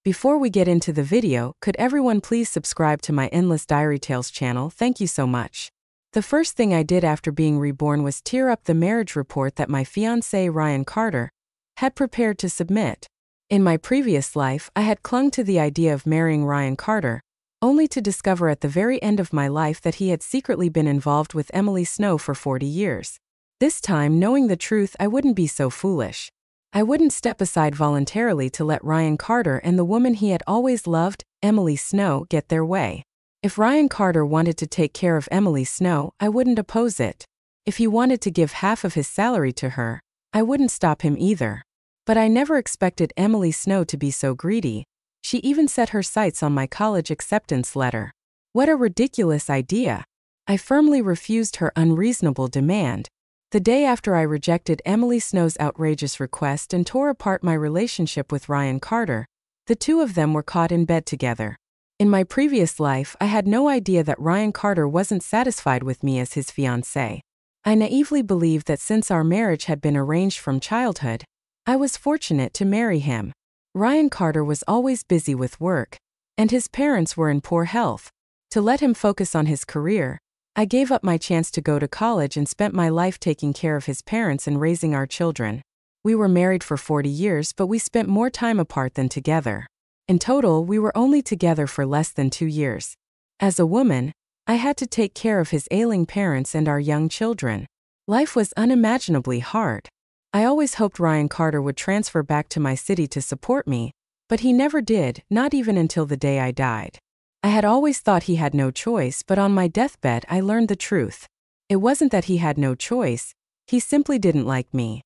Before we get into the video, could everyone please subscribe to my Endless Diary Tales channel? Thank you so much. The first thing I did after being reborn was tear up the marriage report that my fiancé Ryan Carter had prepared to submit. In my previous life, I had clung to the idea of marrying Ryan Carter, only to discover at the very end of my life that he had secretly been involved with Emily Snow for 40 years. This time, knowing the truth, I wouldn't be so foolish. I wouldn't step aside voluntarily to let Ryan Carter and the woman he had always loved, Emily Snow, get their way. If Ryan Carter wanted to take care of Emily Snow, I wouldn't oppose it. If he wanted to give half of his salary to her, I wouldn't stop him either. But I never expected Emily Snow to be so greedy. She even set her sights on my college acceptance letter. What a ridiculous idea! I firmly refused her unreasonable demand. The day after I rejected Emily Snow's outrageous request and tore apart my relationship with Ryan Carter, the two of them were caught in bed together. In my previous life, I had no idea that Ryan Carter wasn't satisfied with me as his fiancé. I naively believed that since our marriage had been arranged from childhood, I was fortunate to marry him. Ryan Carter was always busy with work, and his parents were in poor health. To let him focus on his career, I gave up my chance to go to college and spent my life taking care of his parents and raising our children. We were married for 40 years, but we spent more time apart than together. In total, we were only together for less than 2 years. As a woman, I had to take care of his ailing parents and our young children. Life was unimaginably hard. I always hoped Ryan Carter would transfer back to my city to support me, but he never did, not even until the day I died. I had always thought he had no choice, but on my deathbed I learned the truth. It wasn't that he had no choice, he simply didn't like me.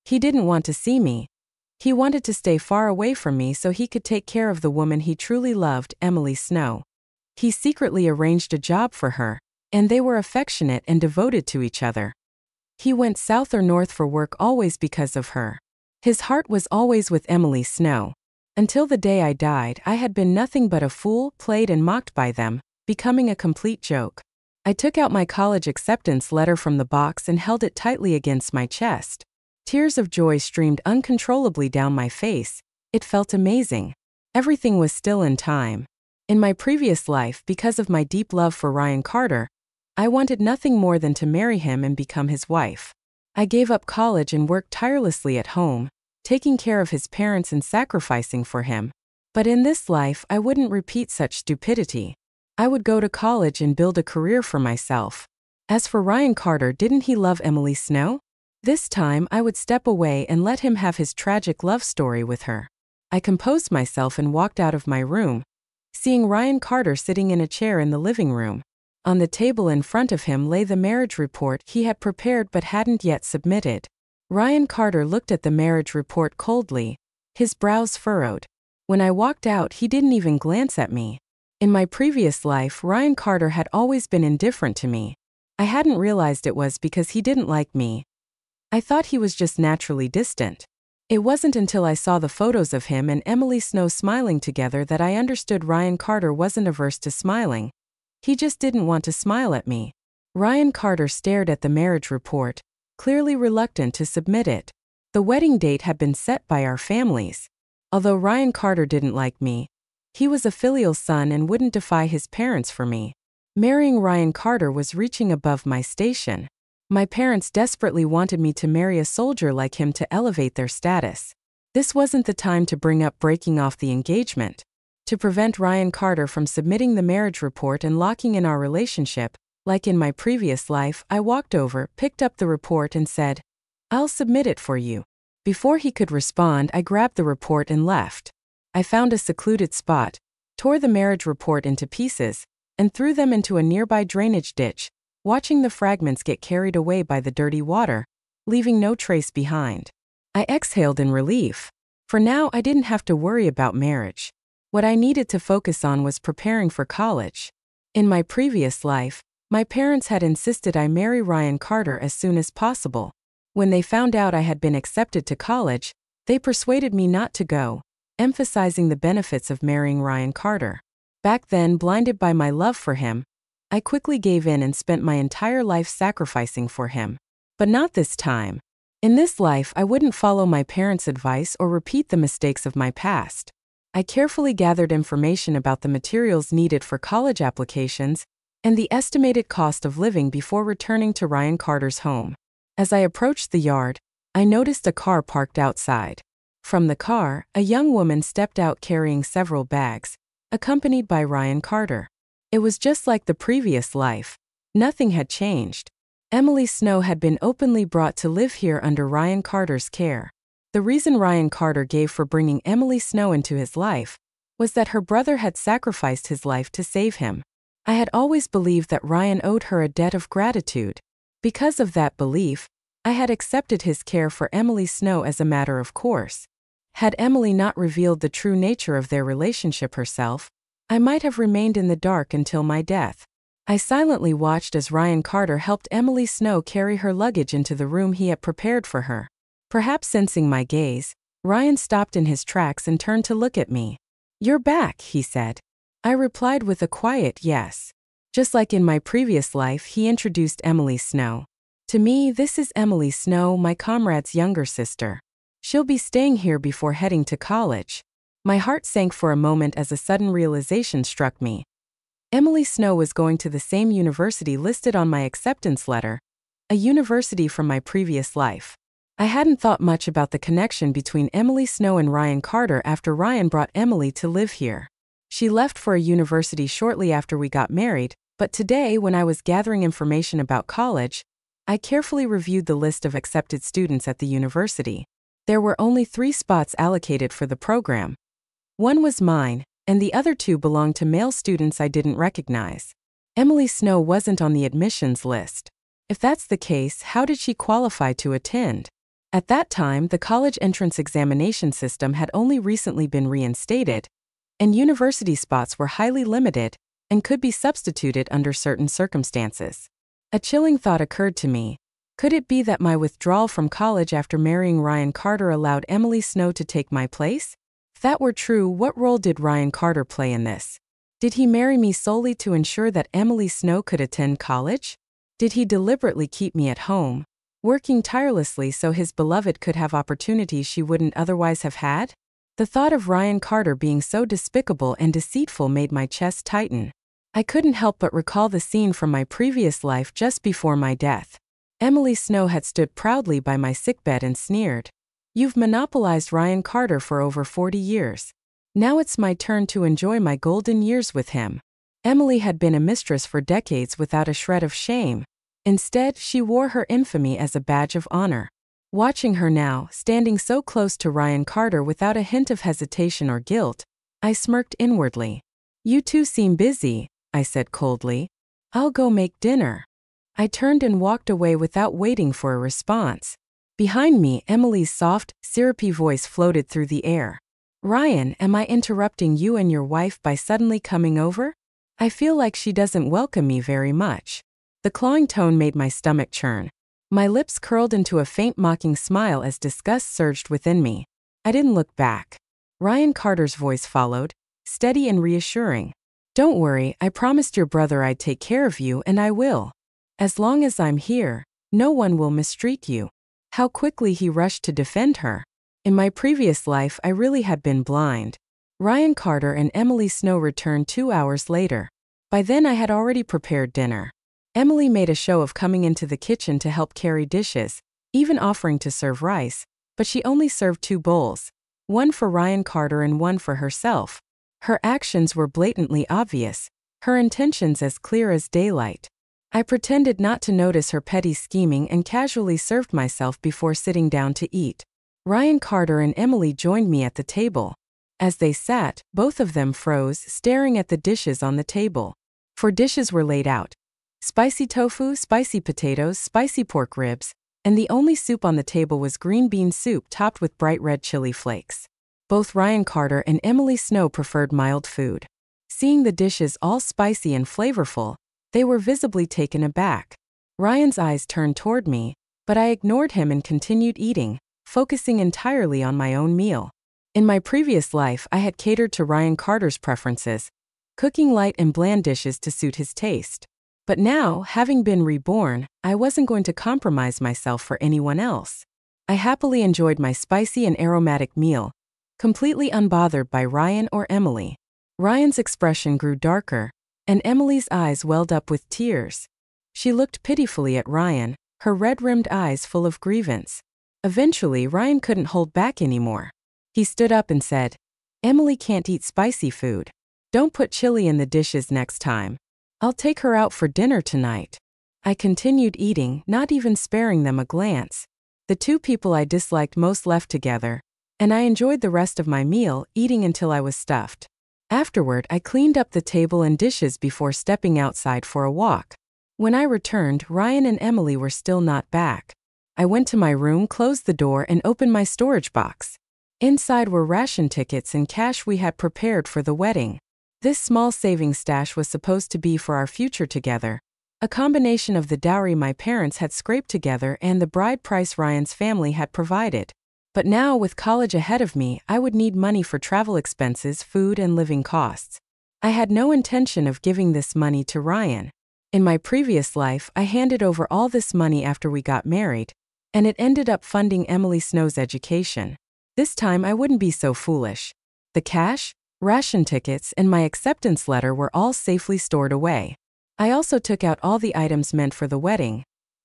He didn't want to see me. He wanted to stay far away from me so he could take care of the woman he truly loved, Emily Snow. He secretly arranged a job for her, and they were affectionate and devoted to each other. He went south or north for work always because of her. His heart was always with Emily Snow. Until the day I died, I had been nothing but a fool, played and mocked by them, becoming a complete joke. I took out my college acceptance letter from the box and held it tightly against my chest. Tears of joy streamed uncontrollably down my face. It felt amazing. Everything was still in time. In my previous life, because of my deep love for Ryan Carter, I wanted nothing more than to marry him and become his wife. I gave up college and worked tirelessly at home, taking care of his parents and sacrificing for him. But in this life, I wouldn't repeat such stupidity. I would go to college and build a career for myself. As for Ryan Carter, didn't he love Emily Snow? This time, I would step away and let him have his tragic love story with her. I composed myself and walked out of my room, seeing Ryan Carter sitting in a chair in the living room. On the table in front of him lay the marriage report he had prepared but hadn't yet submitted. Ryan Carter looked at the marriage report coldly, his brows furrowed. When I walked out, he didn't even glance at me. In my previous life, Ryan Carter had always been indifferent to me. I hadn't realized it was because he didn't like me. I thought he was just naturally distant. It wasn't until I saw the photos of him and Emily Snow smiling together that I understood Ryan Carter wasn't averse to smiling. He just didn't want to smile at me. Ryan Carter stared at the marriage report, clearly reluctant to submit it. The wedding date had been set by our families. Although Ryan Carter didn't like me, he was a filial son and wouldn't defy his parents for me. Marrying Ryan Carter was reaching above my station. My parents desperately wanted me to marry a soldier like him to elevate their status. This wasn't the time to bring up breaking off the engagement. To prevent Ryan Carter from submitting the marriage report and locking in our relationship, like in my previous life, I walked over, picked up the report and said, "I'll submit it for you." Before he could respond, I grabbed the report and left. I found a secluded spot, tore the marriage report into pieces, and threw them into a nearby drainage ditch, watching the fragments get carried away by the dirty water, leaving no trace behind. I exhaled in relief. For now, I didn't have to worry about marriage. What I needed to focus on was preparing for college. In my previous life, my parents had insisted I marry Ryan Carter as soon as possible. When they found out I had been accepted to college, they persuaded me not to go, emphasizing the benefits of marrying Ryan Carter. Back then, blinded by my love for him, I quickly gave in and spent my entire life sacrificing for him. But not this time. In this life, I wouldn't follow my parents' advice or repeat the mistakes of my past. I carefully gathered information about the materials needed for college applications and the estimated cost of living before returning to Ryan Carter's home. As I approached the yard, I noticed a car parked outside. From the car, a young woman stepped out carrying several bags, accompanied by Ryan Carter. It was just like the previous life. Nothing had changed. Emily Snow had been openly brought to live here under Ryan Carter's care. The reason Ryan Carter gave for bringing Emily Snow into his life was that her brother had sacrificed his life to save him. I had always believed that Ryan owed her a debt of gratitude. Because of that belief, I had accepted his care for Emily Snow as a matter of course. Had Emily not revealed the true nature of their relationship herself, I might have remained in the dark until my death. I silently watched as Ryan Carter helped Emily Snow carry her luggage into the room he had prepared for her. Perhaps sensing my gaze, Ryan stopped in his tracks and turned to look at me. "You're back," he said. I replied with a quiet yes. Just like in my previous life, he introduced Emily Snow. "To me, this is Emily Snow, my comrade's younger sister. She'll be staying here before heading to college." My heart sank for a moment as a sudden realization struck me. Emily Snow was going to the same university listed on my acceptance letter, a university from my previous life. I hadn't thought much about the connection between Emily Snow and Ryan Carter after Ryan brought Emily to live here. She left for a university shortly after we got married, but today, when I was gathering information about college, I carefully reviewed the list of accepted students at the university. There were only 3 spots allocated for the program. One was mine, and the other 2 belonged to male students I didn't recognize. Emily Snow wasn't on the admissions list. If that's the case, how did she qualify to attend? At that time, the college entrance examination system had only recently been reinstated, and university spots were highly limited and could be substituted under certain circumstances. A chilling thought occurred to me. Could it be that my withdrawal from college after marrying Ryan Carter allowed Emily Snow to take my place? If that were true, what role did Ryan Carter play in this? Did he marry me solely to ensure that Emily Snow could attend college? Did he deliberately keep me at home, working tirelessly so his beloved could have opportunities she wouldn't otherwise have had? The thought of Ryan Carter being so despicable and deceitful made my chest tighten. I couldn't help but recall the scene from my previous life just before my death. Emily Snow had stood proudly by my sickbed and sneered, "You've monopolized Ryan Carter for over 40 years. Now it's my turn to enjoy my golden years with him." Emily had been a mistress for decades without a shred of shame. Instead, she wore her infamy as a badge of honor. Watching her now, standing so close to Ryan Carter without a hint of hesitation or guilt, I smirked inwardly. "You two seem busy," I said coldly. "I'll go make dinner." I turned and walked away without waiting for a response. Behind me, Emily's soft, syrupy voice floated through the air. "Ryan, am I interrupting you and your wife by suddenly coming over? I feel like she doesn't welcome me very much." The clawing tone made my stomach churn. My lips curled into a faint mocking smile as disgust surged within me. I didn't look back. Ryan Carter's voice followed, steady and reassuring. "Don't worry, I promised your brother I'd take care of you, and I will. As long as I'm here, no one will mistreat you." How quickly he rushed to defend her. In my previous life, I really had been blind. Ryan Carter and Emily Snow returned 2 hours later. By then I had already prepared dinner. Emily made a show of coming into the kitchen to help carry dishes, even offering to serve rice, but she only served 2 bowls, one for Ryan Carter and one for herself. Her actions were blatantly obvious, her intentions as clear as daylight. I pretended not to notice her petty scheming and casually served myself before sitting down to eat. Ryan Carter and Emily joined me at the table. As they sat, both of them froze, staring at the dishes on the table. 4 dishes were laid out: spicy tofu, spicy potatoes, spicy pork ribs, and the only soup on the table was green bean soup topped with bright red chili flakes. Both Ryan Carter and Emily Snow preferred mild food. Seeing the dishes all spicy and flavorful, they were visibly taken aback. Ryan's eyes turned toward me, but I ignored him and continued eating, focusing entirely on my own meal. In my previous life, I had catered to Ryan Carter's preferences, cooking light and bland dishes to suit his taste. But now, having been reborn, I wasn't going to compromise myself for anyone else. I happily enjoyed my spicy and aromatic meal, completely unbothered by Ryan or Emily. Ryan's expression grew darker, and Emily's eyes welled up with tears. She looked pitifully at Ryan, her red-rimmed eyes full of grievance. Eventually, Ryan couldn't hold back anymore. He stood up and said, "Emily can't eat spicy food. Don't put chili in the dishes next time. I'll take her out for dinner tonight." I continued eating, not even sparing them a glance. The two people I disliked most left together, and I enjoyed the rest of my meal, eating until I was stuffed. Afterward, I cleaned up the table and dishes before stepping outside for a walk. When I returned, Ryan and Emily were still not back. I went to my room, closed the door, and opened my storage box. Inside were ration tickets and cash we had prepared for the wedding. This small savings stash was supposed to be for our future together, a combination of the dowry my parents had scraped together and the bride price Ryan's family had provided. But now, with college ahead of me, I would need money for travel expenses, food, and living costs. I had no intention of giving this money to Ryan. In my previous life, I handed over all this money after we got married, and it ended up funding Emily Snow's education. This time, I wouldn't be so foolish. The cash, ration tickets, and my acceptance letter were all safely stored away. I also took out all the items meant for the wedding: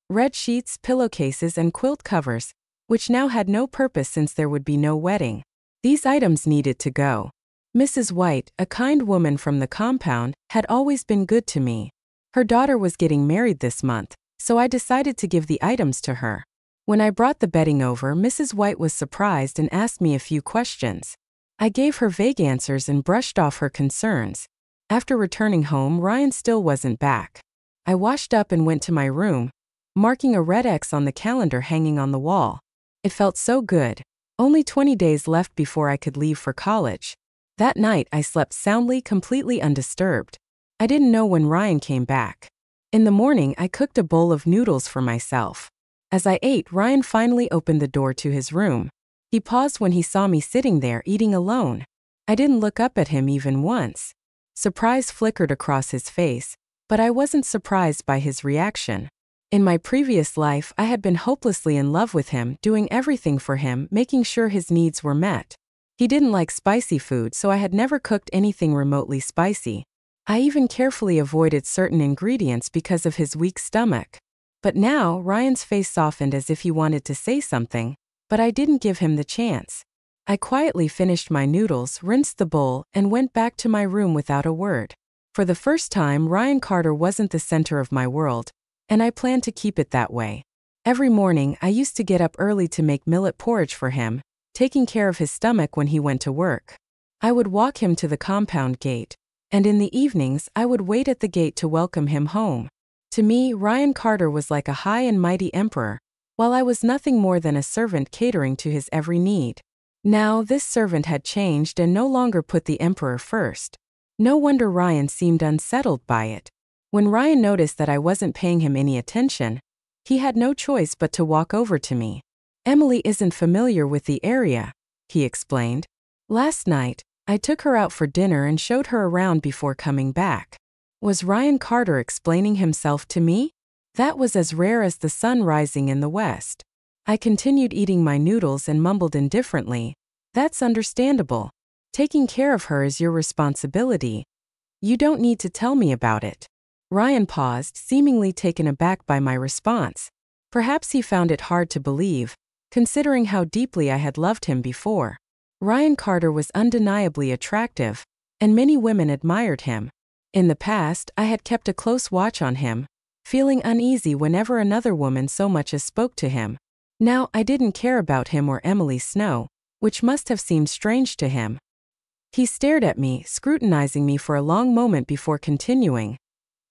red sheets, pillowcases, and quilt covers, which now had no purpose since there would be no wedding. These items needed to go. Mrs. White, a kind woman from the compound, had always been good to me. Her daughter was getting married this month, so I decided to give the items to her. When I brought the bedding over, Mrs. White was surprised and asked me a few questions. I gave her vague answers and brushed off her concerns. After returning home, Ryan still wasn't back. I washed up and went to my room, marking a red X on the calendar hanging on the wall. It felt so good. Only 20 days left before I could leave for college. That night, I slept soundly, completely undisturbed. I didn't know when Ryan came back. In the morning, I cooked a bowl of noodles for myself. As I ate, Ryan finally opened the door to his room. He paused when he saw me sitting there eating alone. I didn't look up at him even once. Surprise flickered across his face, but I wasn't surprised by his reaction. In my previous life, I had been hopelessly in love with him, doing everything for him, making sure his needs were met. He didn't like spicy food, so I had never cooked anything remotely spicy. I even carefully avoided certain ingredients because of his weak stomach. But now, Ryan's face softened as if he wanted to say something, but I didn't give him the chance. I quietly finished my noodles, rinsed the bowl, and went back to my room without a word. For the first time, Ryan Carter wasn't the center of my world, and I planned to keep it that way. Every morning, I used to get up early to make millet porridge for him, taking care of his stomach when he went to work. I would walk him to the compound gate, and in the evenings, I would wait at the gate to welcome him home. To me, Ryan Carter was like a high and mighty emperor, while I was nothing more than a servant catering to his every need. Now, this servant had changed and no longer put the emperor first. No wonder Ryan seemed unsettled by it. When Ryan noticed that I wasn't paying him any attention, he had no choice but to walk over to me. "Emily isn't familiar with the area," he explained. "Last night, I took her out for dinner and showed her around before coming back." Was Ryan Carter explaining himself to me? That was as rare as the sun rising in the west. I continued eating my noodles and mumbled indifferently, "That's understandable. Taking care of her is your responsibility. You don't need to tell me about it." Ryan paused, seemingly taken aback by my response. Perhaps he found it hard to believe, considering how deeply I had loved him before. Ryan Carter was undeniably attractive, and many women admired him. In the past, I had kept a close watch on him, feeling uneasy whenever another woman so much as spoke to him. Now, I didn't care about him or Emily Snow, which must have seemed strange to him. He stared at me, scrutinizing me for a long moment before continuing.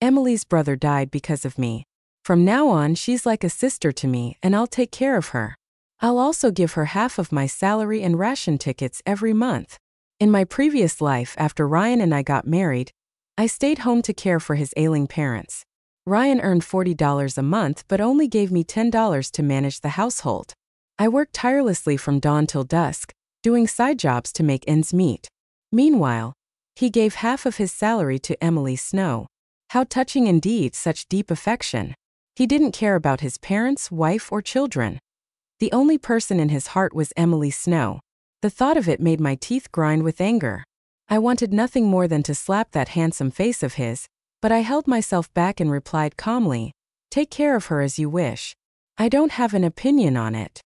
"Emily's brother died because of me. From now on, she's like a sister to me, and I'll take care of her. I'll also give her half of my salary and ration tickets every month." In my previous life, after Ryan and I got married, I stayed home to care for his ailing parents. Ryan earned $40 a month but only gave me $10 to manage the household. I worked tirelessly from dawn till dusk, doing side jobs to make ends meet. Meanwhile, he gave half of his salary to Emily Snow. How touching indeed, such deep affection. He didn't care about his parents, wife, or children. The only person in his heart was Emily Snow. The thought of it made my teeth grind with anger. I wanted nothing more than to slap that handsome face of his, but I held myself back and replied calmly, "Take care of her as you wish. I don't have an opinion on it."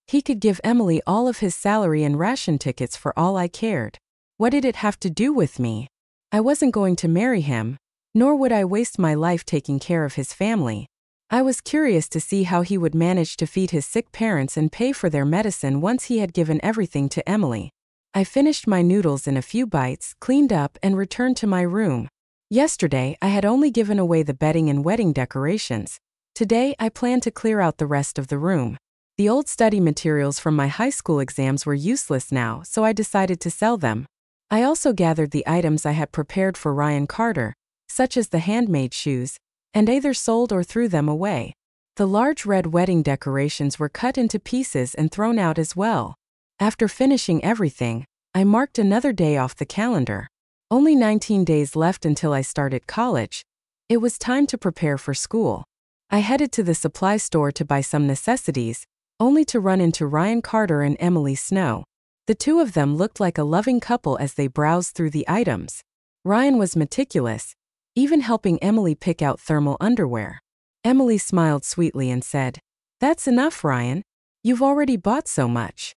He could give Emily all of his salary and ration tickets for all I cared. What did it have to do with me? I wasn't going to marry him, nor would I waste my life taking care of his family. I was curious to see how he would manage to feed his sick parents and pay for their medicine once he had given everything to Emily. I finished my noodles in a few bites, cleaned up, and returned to my room. Yesterday, I had only given away the bedding and wedding decorations. Today, I planned to clear out the rest of the room. The old study materials from my high school exams were useless now, so I decided to sell them. I also gathered the items I had prepared for Ryan Carter, such as the handmade shoes, and either sold or threw them away. The large red wedding decorations were cut into pieces and thrown out as well. After finishing everything, I marked another day off the calendar. Only 19 days left until I started college. It was time to prepare for school. I headed to the supply store to buy some necessities, only to run into Ryan Carter and Emily Snow. The two of them looked like a loving couple as they browsed through the items. Ryan was meticulous, even helping Emily pick out thermal underwear. Emily smiled sweetly and said, "That's enough, Ryan. You've already bought so much.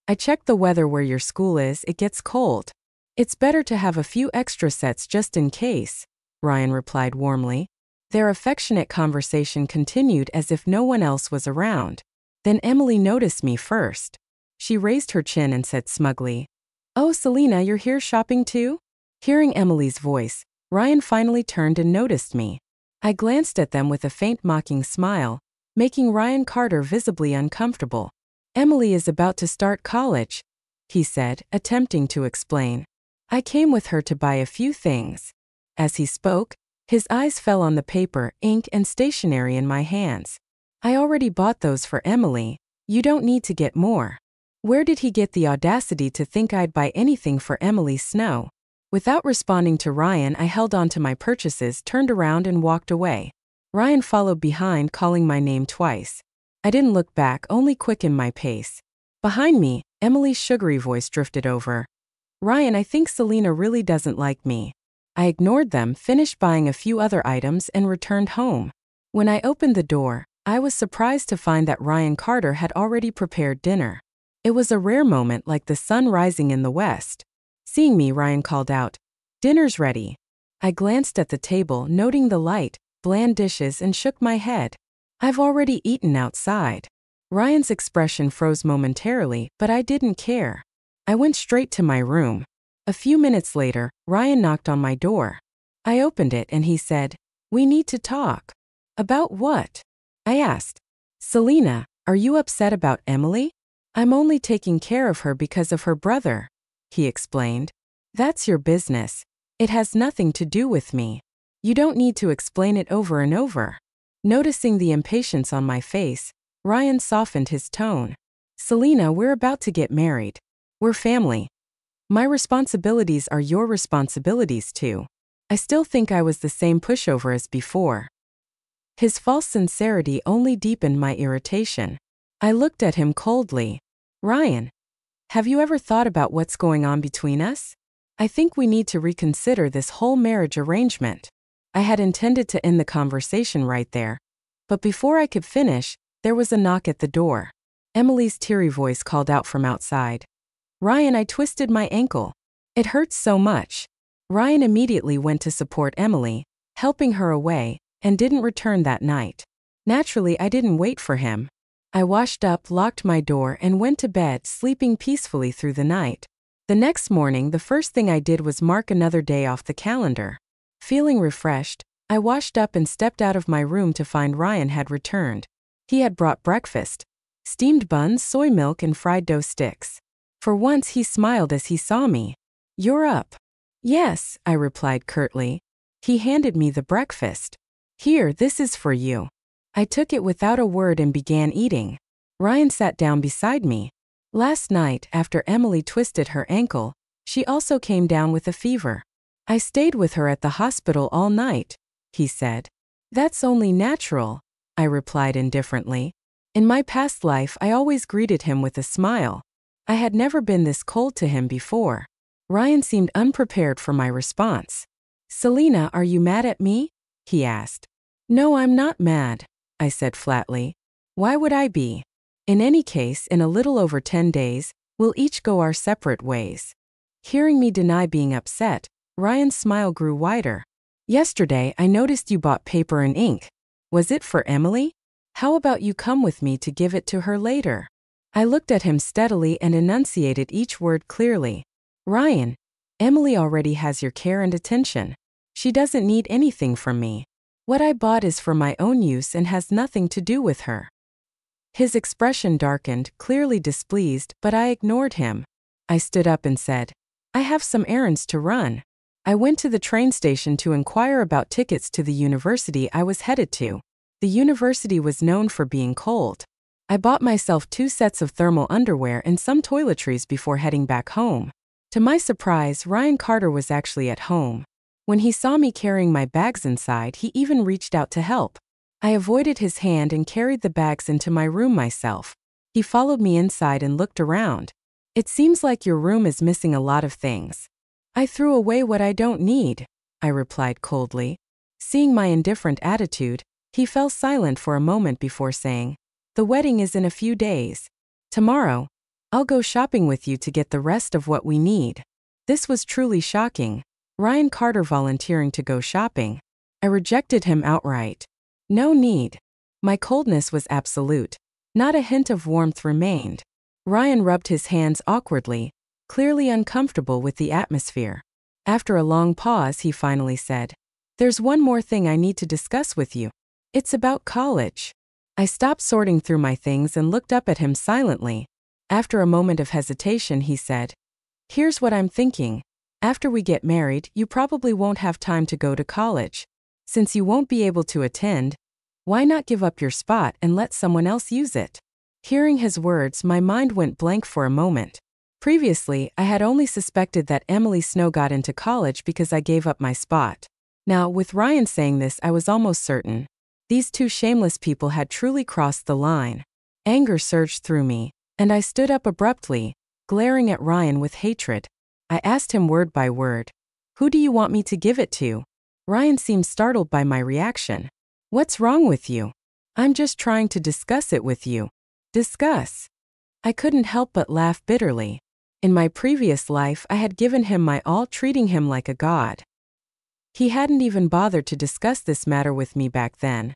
I checked the weather where your school is, it gets cold. It's better to have a few extra sets just in case," Ryan replied warmly. Their affectionate conversation continued as if no one else was around. Then Emily noticed me first. She raised her chin and said smugly, "Oh, Selena, you're here shopping too?" Hearing Emily's voice, Ryan finally turned and noticed me. I glanced at them with a faint mocking smile, making Ryan Carter visibly uncomfortable. "Emily is about to start college," he said, attempting to explain. "I came with her to buy a few things." As he spoke, his eyes fell on the paper, ink, and stationery in my hands. "I already bought those for Emily. You don't need to get more." Where did he get the audacity to think I'd buy anything for Emily Snow? Without responding to Ryan, I held on to my purchases, turned around, and walked away. Ryan followed behind, calling my name twice. I didn't look back, only quickened my pace. Behind me, Emily's sugary voice drifted over. "Ryan, I think Selena really doesn't like me." I ignored them, finished buying a few other items, and returned home. When I opened the door, I was surprised to find that Ryan Carter had already prepared dinner. It was a rare moment, like the sun rising in the west. Seeing me, Ryan called out, "Dinner's ready." I glanced at the table, noting the light, bland dishes, and shook my head. "I've already eaten outside." Ryan's expression froze momentarily, but I didn't care. I went straight to my room. A few minutes later, Ryan knocked on my door. I opened it and he said, "We need to talk." "About what?" I asked. "Selena, are you upset about Emily?" "I'm only taking care of her because of her brother," he explained. "That's your business. It has nothing to do with me. You don't need to explain it over and over." Noticing the impatience on my face, Ryan softened his tone. "Selena, we're about to get married. We're family. My responsibilities are your responsibilities too." I still think I was the same pushover as before. His false sincerity only deepened my irritation. I looked at him coldly. "Ryan, have you ever thought about what's going on between us? I think we need to reconsider this whole marriage arrangement." I had intended to end the conversation right there, but before I could finish, there was a knock at the door. Emily's teary voice called out from outside, "Ryan, I twisted my ankle. It hurts so much." Ryan immediately went to support Emily, helping her away, and didn't return that night. Naturally, I didn't wait for him. I washed up, locked my door, and went to bed, sleeping peacefully through the night. The next morning, the first thing I did was mark another day off the calendar. Feeling refreshed, I washed up and stepped out of my room to find Ryan had returned. He had brought breakfast: steamed buns, soy milk, and fried dough sticks. For once, he smiled as he saw me. "You're up." "Yes," I replied curtly. He handed me the breakfast. "Here, this is for you." I took it without a word and began eating. Ryan sat down beside me. "Last night, after Emily twisted her ankle, she also came down with a fever. I stayed with her at the hospital all night," he said. "That's only natural," I replied indifferently. In my past life, I always greeted him with a smile. I had never been this cold to him before. Ryan seemed unprepared for my response. "Selena, are you mad at me?" he asked. "No, I'm not mad," I said flatly. "Why would I be? In any case, in a little over 10 days, we'll each go our separate ways." Hearing me deny being upset, Ryan's smile grew wider. "Yesterday, I noticed you bought paper and ink. Was it for Emily? How about you come with me to give it to her later?" I looked at him steadily and enunciated each word clearly. "Ryan, Emily already has your care and attention. She doesn't need anything from me. What I bought is for my own use and has nothing to do with her." His expression darkened, clearly displeased, but I ignored him. I stood up and said, "I have some errands to run." I went to the train station to inquire about tickets to the university I was headed to. The university was known for being cold. I bought myself 2 sets of thermal underwear and some toiletries before heading back home. To my surprise, Ryan Carter was actually at home. When he saw me carrying my bags inside, he even reached out to help. I avoided his hand and carried the bags into my room myself. He followed me inside and looked around. "It seems like your room is missing a lot of things." "I threw away what I don't need," I replied coldly. Seeing my indifferent attitude, he fell silent for a moment before saying, "The wedding is in a few days. Tomorrow, I'll go shopping with you to get the rest of what we need." This was truly shocking. Ryan Carter volunteering to go shopping. I rejected him outright. No need. My coldness was absolute. Not a hint of warmth remained. Ryan rubbed his hands awkwardly, clearly uncomfortable with the atmosphere. After a long pause, he finally said, "There's one more thing I need to discuss with you. It's about college." I stopped sorting through my things and looked up at him silently. After a moment of hesitation, he said, "Here's what I'm thinking. After we get married, you probably won't have time to go to college. Since you won't be able to attend, why not give up your spot and let someone else use it?" Hearing his words, my mind went blank for a moment. Previously, I had only suspected that Emily Snow got into college because I gave up my spot. Now, with Ryan saying this, I was almost certain. These 2 shameless people had truly crossed the line. Anger surged through me, and I stood up abruptly, glaring at Ryan with hatred. I asked him word by word, "Who do you want me to give it to?" Ryan seemed startled by my reaction. "What's wrong with you?" "I'm just trying to discuss it with you." "Discuss?" I couldn't help but laugh bitterly. In my previous life, I had given him my all, treating him like a god. He hadn't even bothered to discuss this matter with me back then.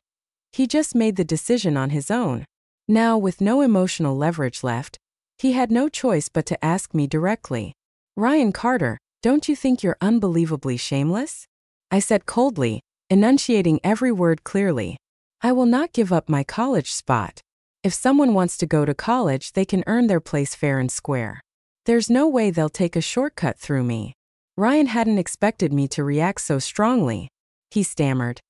He just made the decision on his own. Now, with no emotional leverage left, he had no choice but to ask me directly, "Ryan Carter, don't you think you're unbelievably shameless?" I said coldly, enunciating every word clearly, "I will not give up my college spot. If someone wants to go to college, they can earn their place fair and square. There's no way they'll take a shortcut through me." Ryan hadn't expected me to react so strongly. He stammered,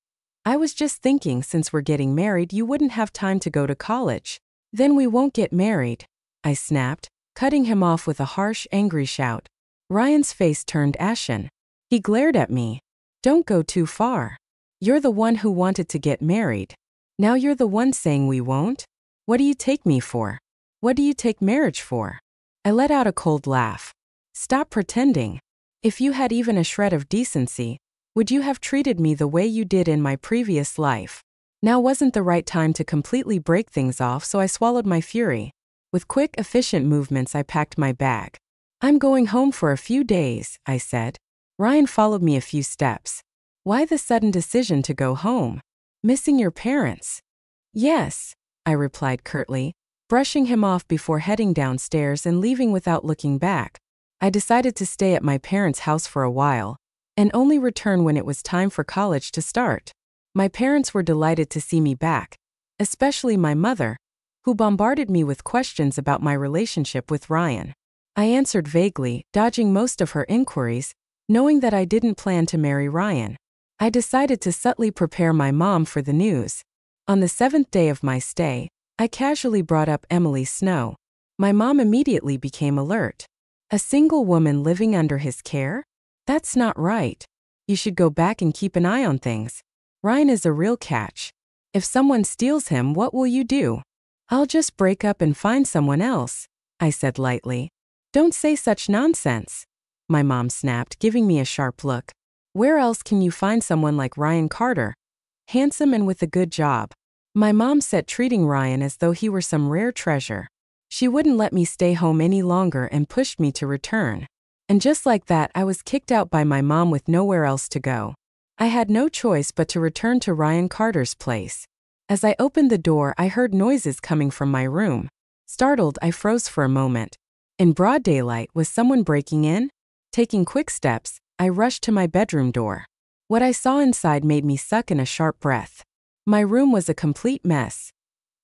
"I was just thinking since we're getting married you wouldn't have time to go to college." "Then we won't get married," I snapped, cutting him off with a harsh, angry shout. Ryan's face turned ashen. He glared at me. "Don't go too far. You're the one who wanted to get married. Now you're the one saying we won't? What do you take me for? What do you take marriage for?" I let out a cold laugh. "Stop pretending. If you had even a shred of decency, would you have treated me the way you did in my previous life?" Now wasn't the right time to completely break things off, so I swallowed my fury. With quick, efficient movements, I packed my bag. "I'm going home for a few days," I said. Ryan followed me a few steps. "Why the sudden decision to go home? Missing your parents?" "Yes," I replied curtly, brushing him off before heading downstairs and leaving without looking back. I decided to stay at my parents' house for a while, and only return when it was time for college to start. My parents were delighted to see me back, especially my mother, who bombarded me with questions about my relationship with Ryan. I answered vaguely, dodging most of her inquiries, knowing that I didn't plan to marry Ryan. I decided to subtly prepare my mom for the news. On the 7th day of my stay, I casually brought up Emily Snow. My mom immediately became alert. "A single woman living under his care? That's not right. You should go back and keep an eye on things. Ryan is a real catch. If someone steals him, what will you do?" "I'll just break up and find someone else." I said lightly. Don't say such nonsense, my mom snapped, giving me a sharp look. Where else can you find someone like Ryan Carter? Handsome and with a good job. My mom said, treating Ryan as though he were some rare treasure. She wouldn't let me stay home any longer and pushed me to return. And just like that, I was kicked out by my mom with nowhere else to go. I had no choice but to return to Ryan Carter's place. As I opened the door, I heard noises coming from my room. Startled, I froze for a moment. In broad daylight, was someone breaking in? Taking quick steps, I rushed to my bedroom door. What I saw inside made me suck in a sharp breath. My room was a complete mess.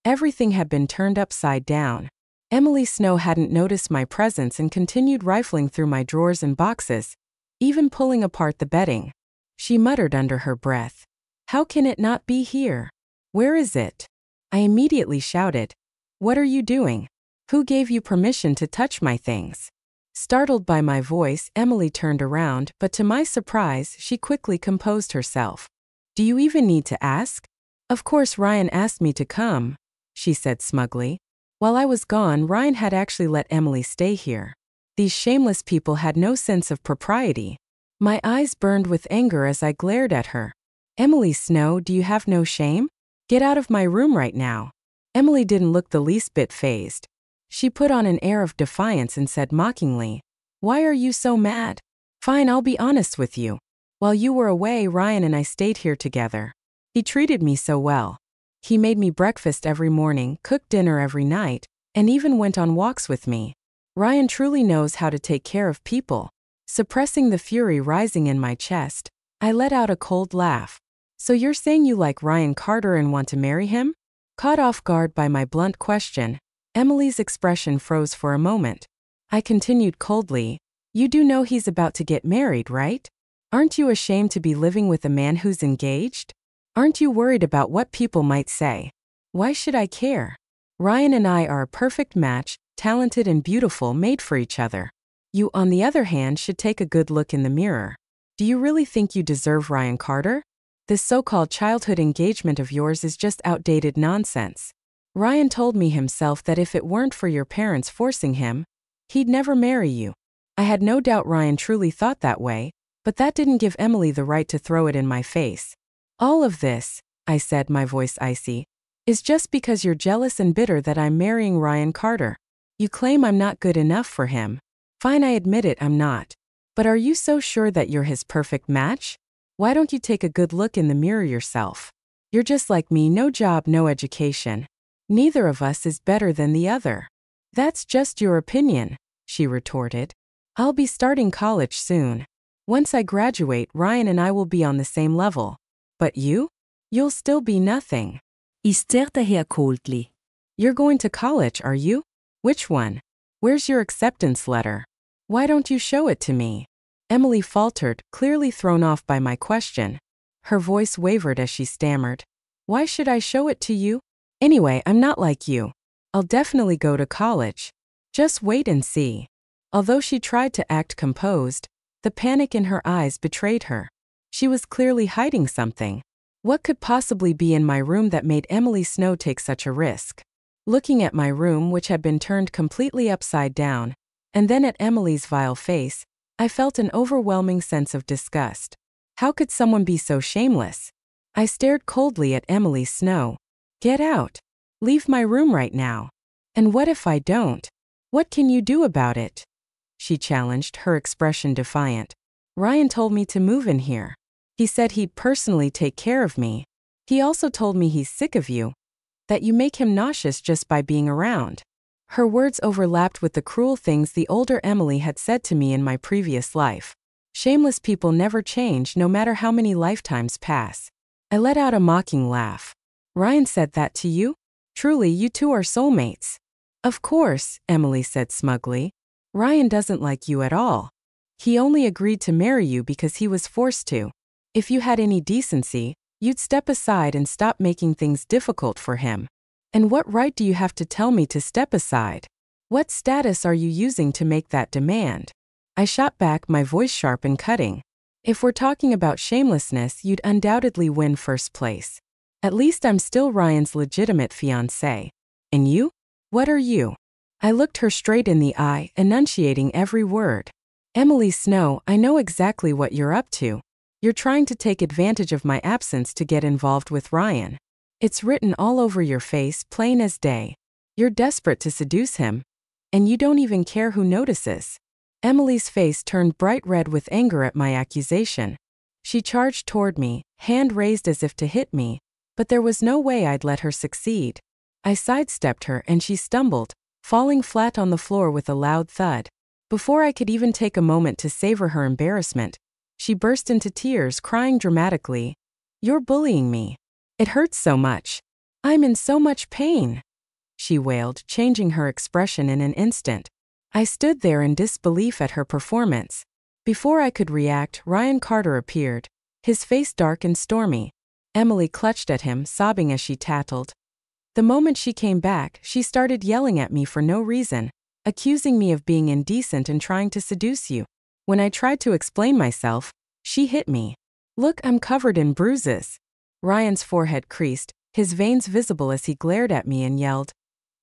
Everything had been turned upside down. Emily Snow hadn't noticed my presence and continued rifling through my drawers and boxes, even pulling apart the bedding. She muttered under her breath, "How can it not be here? Where is it?" I immediately shouted, "What are you doing? Who gave you permission to touch my things?" Startled by my voice, Emily turned around, but to my surprise, she quickly composed herself. "Do you even need to ask? Of course Ryan asked me to come," she said smugly. While I was gone, Ryan had actually let Emily stay here. These shameless people had no sense of propriety. My eyes burned with anger as I glared at her. "Emily Snow, do you have no shame? Get out of my room right now." Emily didn't look the least bit fazed. She put on an air of defiance and said mockingly, "Why are you so mad? Fine, I'll be honest with you. While you were away, Ryan and I stayed here together. He treated me so well. He made me breakfast every morning, cooked dinner every night, and even went on walks with me. Ryan truly knows how to take care of people." Suppressing the fury rising in my chest, I let out a cold laugh. "So you're saying you like Ryan Carter and want to marry him?" Caught off guard by my blunt question, Emily's expression froze for a moment. I continued coldly, "You do know he's about to get married, right? Aren't you ashamed to be living with a man who's engaged? Aren't you worried about what people might say? Why should I care? Ryan and I are a perfect match, talented and beautiful, made for each other. You, on the other hand, should take a good look in the mirror. Do you really think you deserve Ryan Carter? This so-called childhood engagement of yours is just outdated nonsense. Ryan told me himself that if it weren't for your parents forcing him, he'd never marry you." I had no doubt Ryan truly thought that way, but that didn't give Emily the right to throw it in my face. "All of this," I said, my voice icy, "is just because you're jealous and bitter that I'm marrying Ryan Carter. You claim I'm not good enough for him. Fine, I admit it, I'm not. But are you so sure that you're his perfect match? Why don't you take a good look in the mirror yourself? You're just like me, no job, no education. Neither of us is better than the other." "That's just your opinion," she retorted. "I'll be starting college soon. Once I graduate, Ryan and I will be on the same level. But you? You'll still be nothing." He stared at her coldly. "You're going to college, are you? Which one? Where's your acceptance letter? Why don't you show it to me?" Emily faltered, clearly thrown off by my question. Her voice wavered as she stammered, "Why should I show it to you? Anyway, I'm not like you. I'll definitely go to college. Just wait and see." Although she tried to act composed, the panic in her eyes betrayed her. She was clearly hiding something. What could possibly be in my room that made Emily Snow take such a risk? Looking at my room, which had been turned completely upside down, and then at Emily's vile face, I felt an overwhelming sense of disgust. How could someone be so shameless? I stared coldly at Emily Snow. "Get out. Leave my room right now." "And what if I don't? What can you do about it?" she challenged, her expression defiant. "Ryan told me to move in here. He said he'd personally take care of me. He also told me he's sick of you, that you make him nauseous just by being around." Her words overlapped with the cruel things the older Emily had said to me in my previous life. Shameless people never change, no matter how many lifetimes pass. I let out a mocking laugh. "Ryan said that to you? Truly, you two are soulmates." "Of course," Emily said smugly. "Ryan doesn't like you at all. He only agreed to marry you because he was forced to. If you had any decency, you'd step aside and stop making things difficult for him. And what right do you have to tell me to step aside? What status are you using to make that demand?" I shot back, my voice sharp and cutting. "If we're talking about shamelessness, you'd undoubtedly win first place. At least I'm still Ryan's legitimate fiancé. And you? What are you? I looked her straight in the eye, enunciating every word. Emily Snow, I know exactly what you're up to. You're trying to take advantage of my absence to get involved with Ryan. It's written all over your face, plain as day. You're desperate to seduce him. And you don't even care who notices. Emily's face turned bright red with anger at my accusation. She charged toward me, hand raised as if to hit me, but there was no way I'd let her succeed. I sidestepped her and she stumbled, falling flat on the floor with a loud thud. Before I could even take a moment to savor her embarrassment, she burst into tears, crying dramatically, "You're bullying me. It hurts so much. I'm in so much pain," she wailed, changing her expression in an instant. I stood there in disbelief at her performance. Before I could react, Ryan Carter appeared, his face dark and stormy. Emily clutched at him, sobbing as she tattled. The moment she came back, she started yelling at me for no reason, accusing me of being indecent and trying to seduce you. When I tried to explain myself, she hit me. "Look, I'm covered in bruises." Ryan's forehead creased, his veins visible as he glared at me and yelled,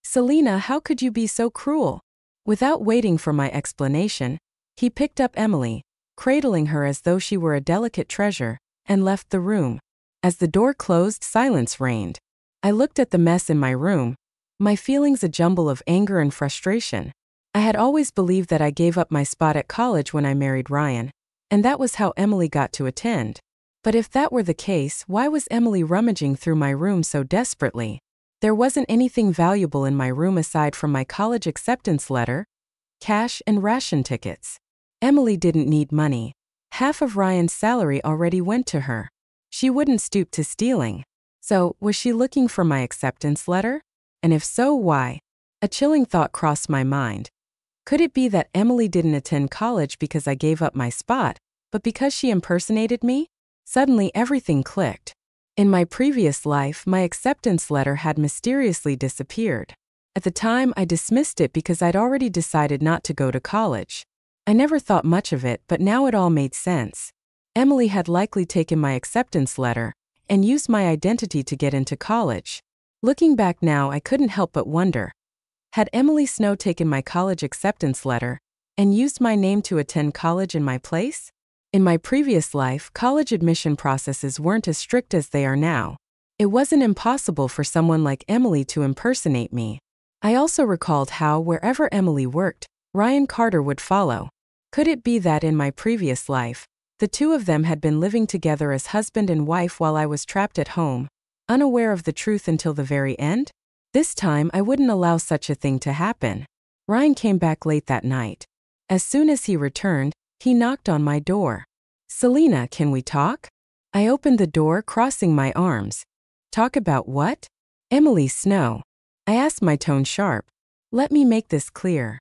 "Selena, how could you be so cruel?" Without waiting for my explanation, he picked up Emily, cradling her as though she were a delicate treasure, and left the room. As the door closed, silence reigned. I looked at the mess in my room, my feelings a jumble of anger and frustration. I had always believed that I gave up my spot at college when I married Ryan, and that was how Emily got to attend. But if that were the case, why was Emily rummaging through my room so desperately? There wasn't anything valuable in my room aside from my college acceptance letter, cash, and ration tickets. Emily didn't need money. Half of Ryan's salary already went to her. She wouldn't stoop to stealing. So, was she looking for my acceptance letter? And if so, why? A chilling thought crossed my mind. Could it be that Emily didn't attend college because I gave up my spot, but because she impersonated me? Suddenly everything clicked. In my previous life, my acceptance letter had mysteriously disappeared. At the time, I dismissed it because I'd already decided not to go to college. I never thought much of it, but now it all made sense. Emily had likely taken my acceptance letter and used my identity to get into college. Looking back now, I couldn't help but wonder, had Emily Snow taken my college acceptance letter and used my name to attend college in my place? In my previous life, college admission processes weren't as strict as they are now. It wasn't impossible for someone like Emily to impersonate me. I also recalled how, wherever Emily worked, Ryan Carter would follow. Could it be that in my previous life, the two of them had been living together as husband and wife while I was trapped at home, unaware of the truth until the very end? This time, I wouldn't allow such a thing to happen. Ryan came back late that night. As soon as he returned, he knocked on my door. "Selena, can we talk?" I opened the door, crossing my arms. "Talk about what?" "Emily Snow." I asked, my tone sharp. "Let me make this clear.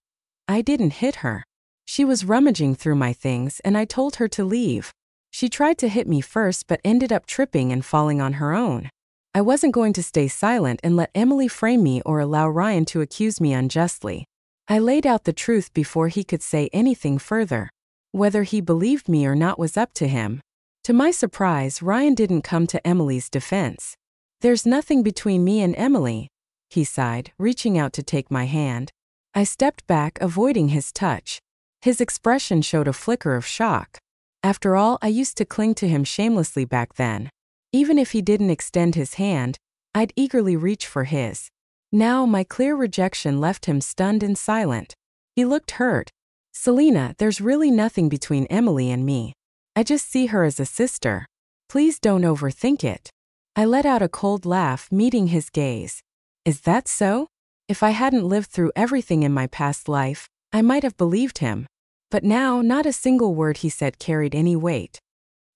I didn't hit her. She was rummaging through my things and I told her to leave. She tried to hit me first but ended up tripping and falling on her own. I wasn't going to stay silent and let Emily frame me or allow Ryan to accuse me unjustly. I laid out the truth before he could say anything further. Whether he believed me or not was up to him. To my surprise, Ryan didn't come to Emily's defense. "There's nothing between me and Emily," he sighed, reaching out to take my hand. I stepped back, avoiding his touch. His expression showed a flicker of shock. After all, I used to cling to him shamelessly back then. Even if he didn't extend his hand, I'd eagerly reach for his. Now, my clear rejection left him stunned and silent. He looked hurt. "Selena, there's really nothing between Emily and me. I just see her as a sister. Please don't overthink it." I let out a cold laugh, meeting his gaze. "Is that so? If I hadn't lived through everything in my past life, I might have believed him. But now, not a single word he said carried any weight."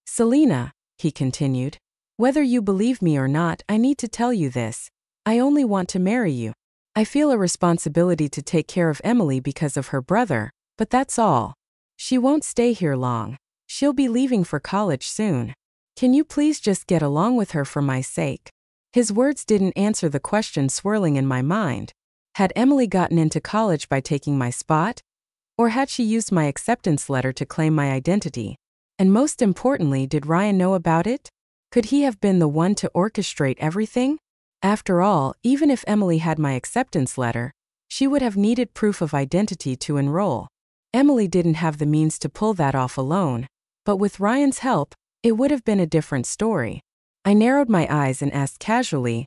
"Selena," he continued, "whether you believe me or not, I need to tell you this. I only want to marry you. I feel a responsibility to take care of Emily because of her brother, but that's all. She won't stay here long. She'll be leaving for college soon. Can you please just get along with her for my sake?" His words didn't answer the question swirling in my mind. Had Emily gotten into college by taking my spot? Or had she used my acceptance letter to claim my identity? And most importantly, did Ryan know about it? Could he have been the one to orchestrate everything? After all, even if Emily had my acceptance letter, She would have needed proof of identity to enroll. Emily didn't have the means to pull that off alone, but with Ryan's help, it would have been a different story. I narrowed my eyes and asked casually,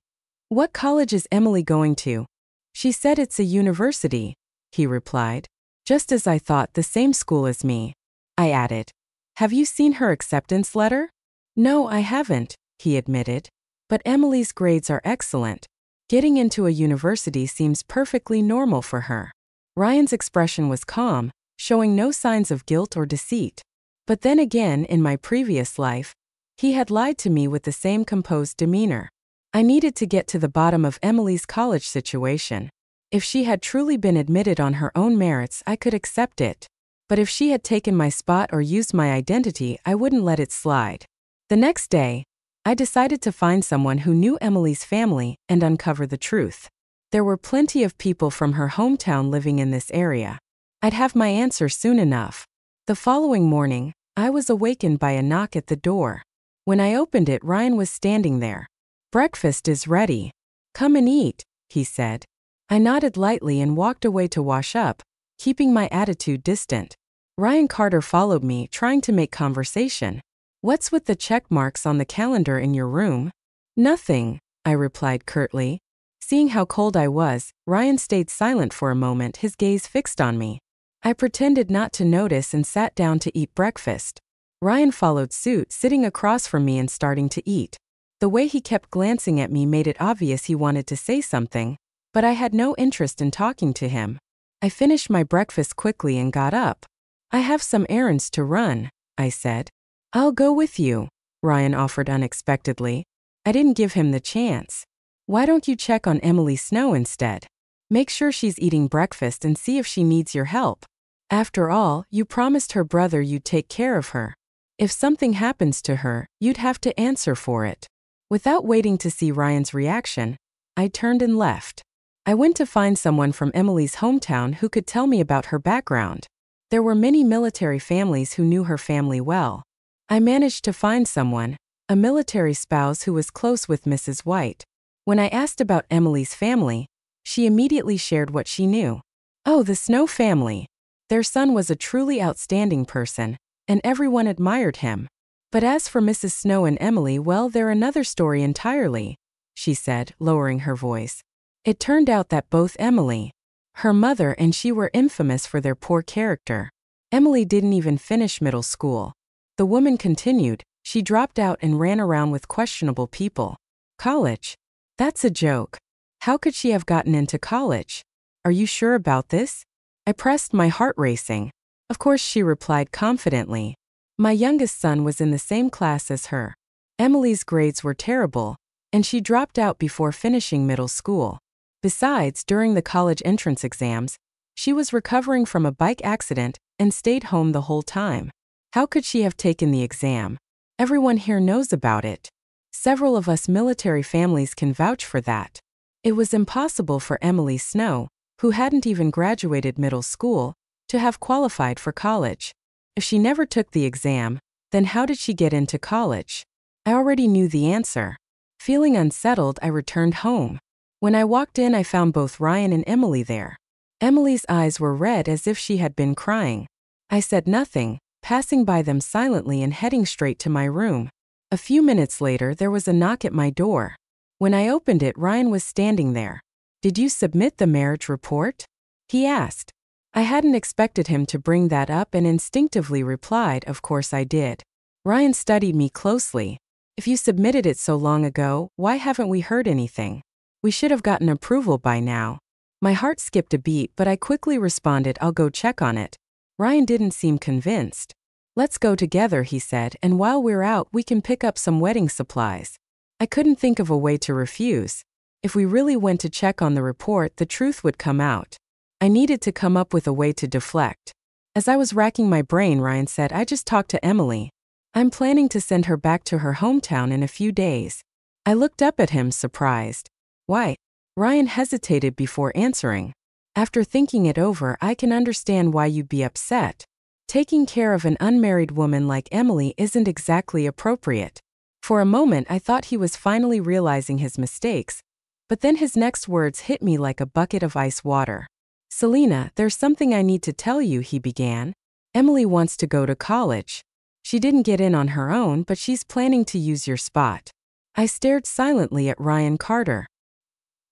"What college is Emily going to?" "She said it's a university," he replied. "Just as I thought, the same school as me." I added, "Have you seen her acceptance letter?" "No, I haven't," he admitted. "But Emily's grades are excellent. Getting into a university seems perfectly normal for her." Ryan's expression was calm, showing no signs of guilt or deceit. But then again, in my previous life, he had lied to me with the same composed demeanor. I needed to get to the bottom of Emily's college situation. If she had truly been admitted on her own merits, I could accept it. But if she had taken my spot or used my identity, I wouldn't let it slide. The next day, I decided to find someone who knew Emily's family and uncover the truth. There were plenty of people from her hometown living in this area. I'd have my answer soon enough. The following morning, I was awakened by a knock at the door. When I opened it, Ryan was standing there. "Breakfast is ready. Come and eat," he said. I nodded lightly and walked away to wash up, keeping my attitude distant. Ryan Carter followed me, trying to make conversation. "What's with the check marks on the calendar in your room?" "Nothing," I replied curtly. Seeing how cold I was, Ryan stayed silent for a moment, his gaze fixed on me. I pretended not to notice and sat down to eat breakfast. Ryan followed suit, sitting across from me and starting to eat. The way he kept glancing at me made it obvious he wanted to say something, but I had no interest in talking to him. I finished my breakfast quickly and got up. "I have some errands to run," I said. "I'll go with you," Ryan offered unexpectedly. I didn't give him the chance. "Why don't you check on Emily Snow instead? Make sure she's eating breakfast and see if she needs your help. After all, you promised her brother you'd take care of her. If something happens to her, you'd have to answer for it." Without waiting to see Ryan's reaction, I turned and left. I went to find someone from Emily's hometown who could tell me about her background. There were many military families who knew her family well. I managed to find someone, a military spouse who was close with Mrs. White. When I asked about Emily's family, she immediately shared what she knew. "Oh, the Snow family. Their son was a truly outstanding person, and everyone admired him. But as for Mrs. Snow and Emily, well, they're another story entirely," she said, lowering her voice. "It turned out that both Emily, her mother, and she were infamous for their poor character. Emily didn't even finish middle school." The woman continued. "She dropped out and ran around with questionable people. College? That's a joke. How could she have gotten into college? Are you sure about this?" I pressed, my heart racing. "Of course," she replied confidently. "My youngest son was in the same class as her. Emily's grades were terrible, and she dropped out before finishing middle school. Besides, during the college entrance exams, she was recovering from a bike accident and stayed home the whole time. How could she have taken the exam? Everyone here knows about it. Several of us military families can vouch for that. It was impossible for Emily Snow, who hadn't even graduated middle school, to have qualified for college. If she never took the exam, then how did she get into college?" I already knew the answer. Feeling unsettled, I returned home. When I walked in, I found both Ryan and Emily there. Emily's eyes were red as if she had been crying. I said nothing, passing by them silently and heading straight to my room. A few minutes later, there was a knock at my door. When I opened it, Ryan was standing there. "Did you submit the marriage report?" he asked. I hadn't expected him to bring that up and instinctively replied, "Of course I did." Ryan studied me closely. "If you submitted it so long ago, why haven't we heard anything? We should have gotten approval by now." My heart skipped a beat, but I quickly responded, "I'll go check on it." Ryan didn't seem convinced. "Let's go together," he said, "and while we're out, we can pick up some wedding supplies." I couldn't think of a way to refuse. If we really went to check on the report, the truth would come out. I needed to come up with a way to deflect. As I was racking my brain, Ryan said, "I just talked to Emily. I'm planning to send her back to her hometown in a few days." I looked up at him, surprised. "Why?" Ryan hesitated before answering. "After thinking it over, I can understand why you'd be upset. Taking care of an unmarried woman like Emily isn't exactly appropriate." For a moment, I thought he was finally realizing his mistakes, But then his next words hit me like a bucket of ice water. Selena, there's something I need to tell you, he began. Emily wants to go to college. She didn't get in on her own, but she's planning to use your spot. I stared silently at Ryan Carter.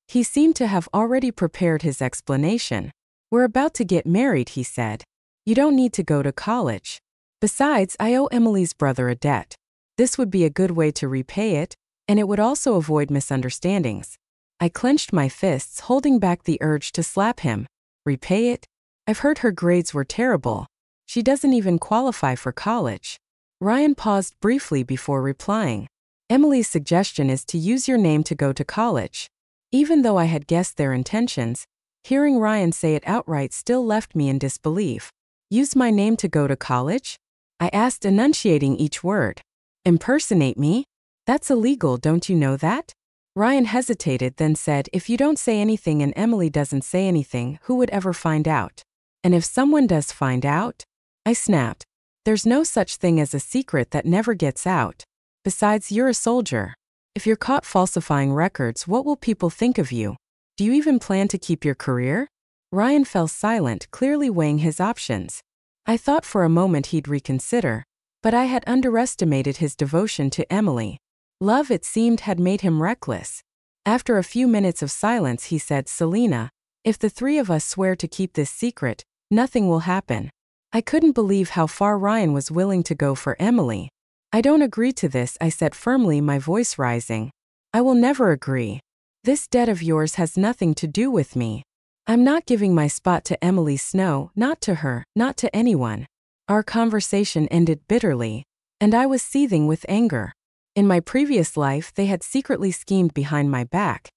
He seemed to have already prepared his explanation. We're about to get married, he said. You don't need to go to college. Besides, I owe Emily's brother a debt. This would be a good way to repay it, and it would also avoid misunderstandings. I clenched my fists, holding back the urge to slap him. Repay it? I've heard her grades were terrible. She doesn't even qualify for college. Ryan paused briefly before replying. Emily's suggestion is to use your name to go to college. Even though I had guessed their intentions, hearing Ryan say it outright still left me in disbelief. Use my name to go to college? I asked, enunciating each word. Impersonate me? That's illegal, don't you know that? Ryan hesitated, then said, if you don't say anything and Emily doesn't say anything, who would ever find out? And if someone does find out? I snapped. There's no such thing as a secret that never gets out. Besides, you're a soldier. If you're caught falsifying records, what will people think of you? Do you even plan to keep your career? Ryan fell silent, clearly weighing his options. I thought for a moment he'd reconsider, but I had underestimated his devotion to Emily. Love, it seemed, had made him reckless. After a few minutes of silence, he said, Selena, if the three of us swear to keep this secret, nothing will happen. I couldn't believe how far Ryan was willing to go for Emily. I don't agree to this, I said firmly, my voice rising. I will never agree. This debt of yours has nothing to do with me. I'm not giving my spot to Emily Snow, not to her, not to anyone. Our conversation ended bitterly, and I was seething with anger. In my previous life, they had secretly schemed behind my back,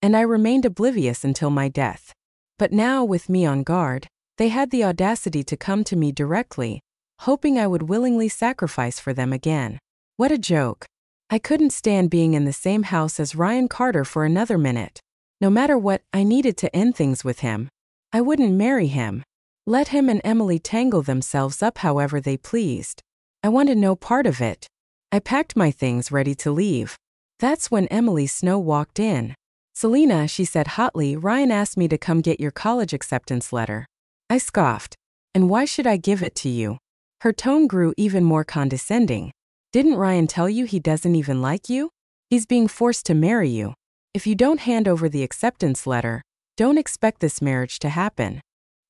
and I remained oblivious until my death. But now, with me on guard, they had the audacity to come to me directly, hoping I would willingly sacrifice for them again. What a joke. I couldn't stand being in the same house as Ryan Carter for another minute. No matter what, I needed to end things with him. I wouldn't marry him. Let him and Emily tangle themselves up however they pleased. I wanted no part of it. I packed my things, ready to leave. That's when Emily Snow walked in. Selena, she said hotly, Ryan asked me to come get your college acceptance letter. I scoffed. And why should I give it to you? Her tone grew even more condescending. Didn't Ryan tell you he doesn't even like you? He's being forced to marry you. If you don't hand over the acceptance letter, don't expect this marriage to happen.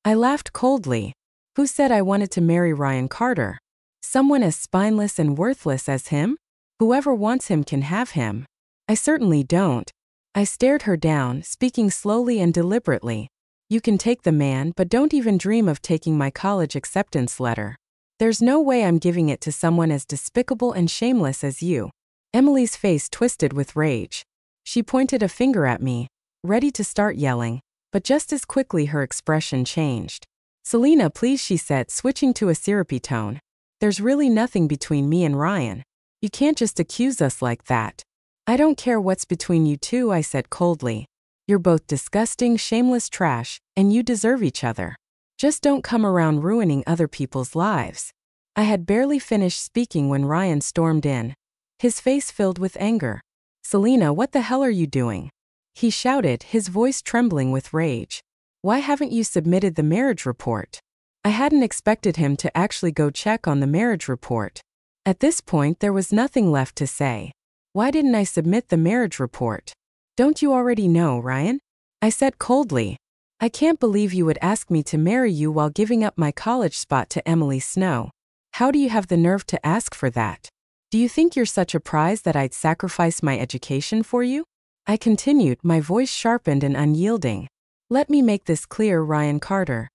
I laughed coldly. Who said I wanted to marry Ryan Carter? Someone as spineless and worthless as him? Whoever wants him can have him. I certainly don't. I stared her down, speaking slowly and deliberately. You can take the man, but don't even dream of taking my college acceptance letter. There's no way I'm giving it to someone as despicable and shameless as you. Emily's face twisted with rage. She pointed a finger at me, ready to start yelling, but just as quickly her expression changed. Selena, please, she said, switching to a syrupy tone. There's really nothing between me and Ryan. You can't just accuse us like that. I don't care what's between you two, I said coldly. You're both disgusting, shameless trash, and you deserve each other. Just don't come around ruining other people's lives. I had barely finished speaking when Ryan stormed in. His face filled with anger. Selena, what the hell are you doing? He shouted, his voice trembling with rage. Why haven't you submitted the marriage report? I hadn't expected him to actually go check on the marriage report. At this point, there was nothing left to say. Why didn't I submit the marriage report? Don't you already know, Ryan? I said coldly. I can't believe you would ask me to marry you while giving up my college spot to Emily Snow. How do you have the nerve to ask for that? Do you think you're such a prize that I'd sacrifice my education for you? I continued, my voice sharpened and unyielding. Let me make this clear, Ryan Carter.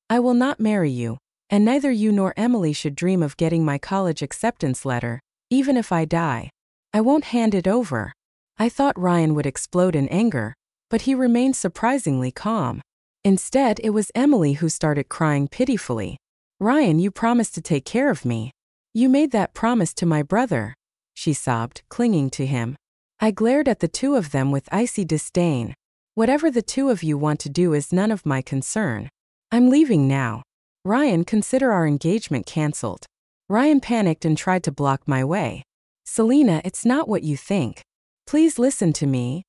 I will not marry you, and neither you nor Emily should dream of getting my college acceptance letter, even if I die. I won't hand it over. I thought Ryan would explode in anger, but he remained surprisingly calm. Instead, it was Emily who started crying pitifully. Ryan, you promised to take care of me. You made that promise to my brother, she sobbed, clinging to him. I glared at the two of them with icy disdain. Whatever the two of you want to do is none of my concern. I'm leaving now. Ryan, consider our engagement cancelled. Ryan panicked and tried to block my way. Selena, it's not what you think. Please listen to me.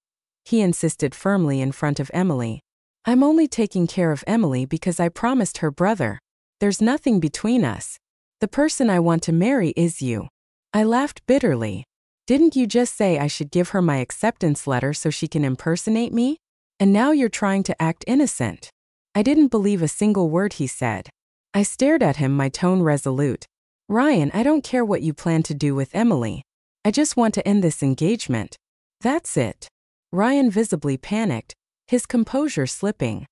he insisted firmly in front of Emily. I'm only taking care of Emily because I promised her brother. There's nothing between us. The person I want to marry is you. I laughed bitterly. Didn't you just say I should give her my acceptance letter so she can impersonate me? And now you're trying to act innocent. I didn't believe a single word he said. I stared at him, my tone resolute. Ryan, I don't care what you plan to do with Emily. I just want to end this engagement. That's it. Ryan visibly panicked, his composure slipping.